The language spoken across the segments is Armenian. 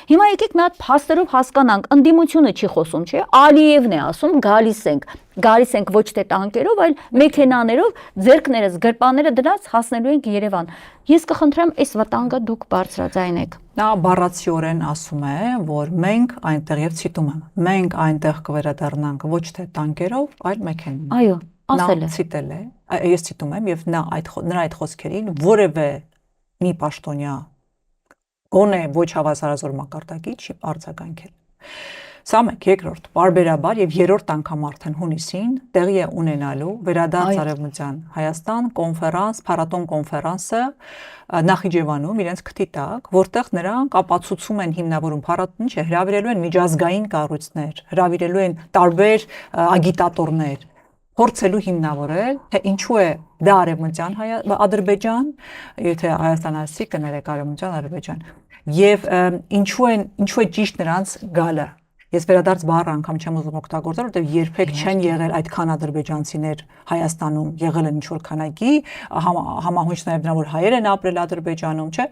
Հիմա եկեք մի հատ փաստերով հասկանանք, ընդդիմությունը չի խոսում, չէ՞, Ալիևն է ասում, գալիս ենք ոչ թե տանկերով, այլ մեքենաներով, ձեռքներս, գրպանները դրած հասնելու ենք Երևան։ Ես կխնդրեմ, այս վտանգը դուք բարձրաձայնեք։ Նա բառացիորեն ասում է, որ մենք այնտեղ եւ ցիտում եմ, մենք այնտեղ կվերադառնանք ոչ թե տանկերով, այլ մեքենայով։ Այո, ասել է։ Նա ցիտել է, ես ցիտում եմ եւ նրա այդ խոսքերին որևէ մի պաշտոնյա գոնե ոչ հավասարազոր մակարդակի չի արձագանքել։ Սա մեկ, երկրորդ, բարբերաբար եւ երրորդ անգամ արդեն հունիսին տեղի է ունենալու Վերադարձ Արևմտյան Հայաստան կոնֆերանս, փառատոն կոնֆերանսը Նախիջևանում իրենց քթի տակ, որտեղ նրանք ապացուցում են հիմնավորում փառատոնի, չէ, հրավիրելու են միջազգային կառույցներ, հրավիրելու են տարբեր ագիտատորներ, փորձելու հիմնավորել, թե ինչու է դա Արևմտյան Ադրբեջան, եթե Հայաստան ասի կներեք Արևմտյան Ադրբեջան, եւ ինչու է ճիշտ նրանց գալը։ Ես վերադարձ բառը անգամ չեմ ուզում օգտագործել, որովհետև երբեք չեն եղել այդքան ադրբեջանցիներ Հայաստանում, եղել են ինչ-որ քանակի, համահունչ նաև դրա որ հայեր են ապրել Ադրբեջանում, չէ,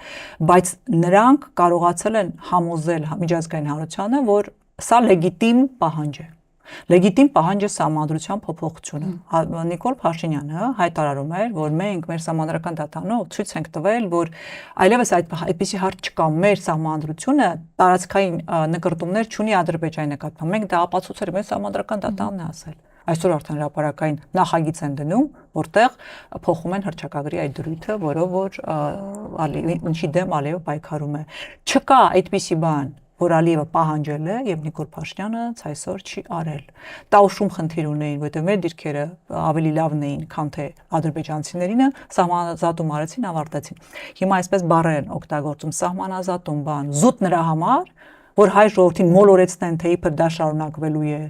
բայց նրանք կարողացել են համոզել միջազգային հանրությանը, որ սա լեգիտիմ պահանջ է։ Լեգիտիմ պահանջը սահմանադրության փոփոխությունը։ Նիկոլ Փաշինյանը հայտարարում էր, որ մենք մեր սահմանադրական դատարանով ցույց ենք տվել, որ այլևս այդպիսի հարց չկա, մեր սահմանադրությունը տարածքային նկրտումներ չունի Ադրբեջանի նկատմամբ։ Մենք դա ապացուցել ենք, մեր սահմանադրական դատարանն է ասել։ Այսօր արդեն հրապարակային նախագիծ են դնում, որտեղ փոխում են հռչակագրի այդ դրույթը, որով որ ինչի դեմ Ալիևը պայքարում է։ Չկա այդպիսի բան, որ Ալիևը պահանջել է եւ Նիկոլ Փաշինյանը այսօր չի արել։ Տաուշում խնդիր ունեին, որտեղ մեր դիրքերը ավելի լավն էին, քան թե ադրբեջանցիներինը, սահմանազատում արեցին, ավարտեցին։ Հիմա այսպես բառեր են օգտագործում սահմանազատում բան, զուտ նրա համար, որ հայ ժողովրդին մոլորեցնեն, թե իբր դա շարունակվելու է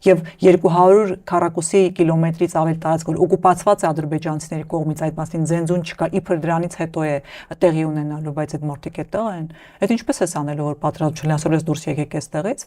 եւ 200 քառակուսի կիլոմետրից ավել տարածք, որ օկուպացված է ադրբեջանցիների կողմից, այդ մասին ձենձուն չկա, իբր դրանից հետո է տեղի ունենալու, բայց այդ մարտիկ է տեղ են։ Այդ ինչպես է անելու, որ պատրաստ չլինի, ասել ես դուրս եկեք այստեղից։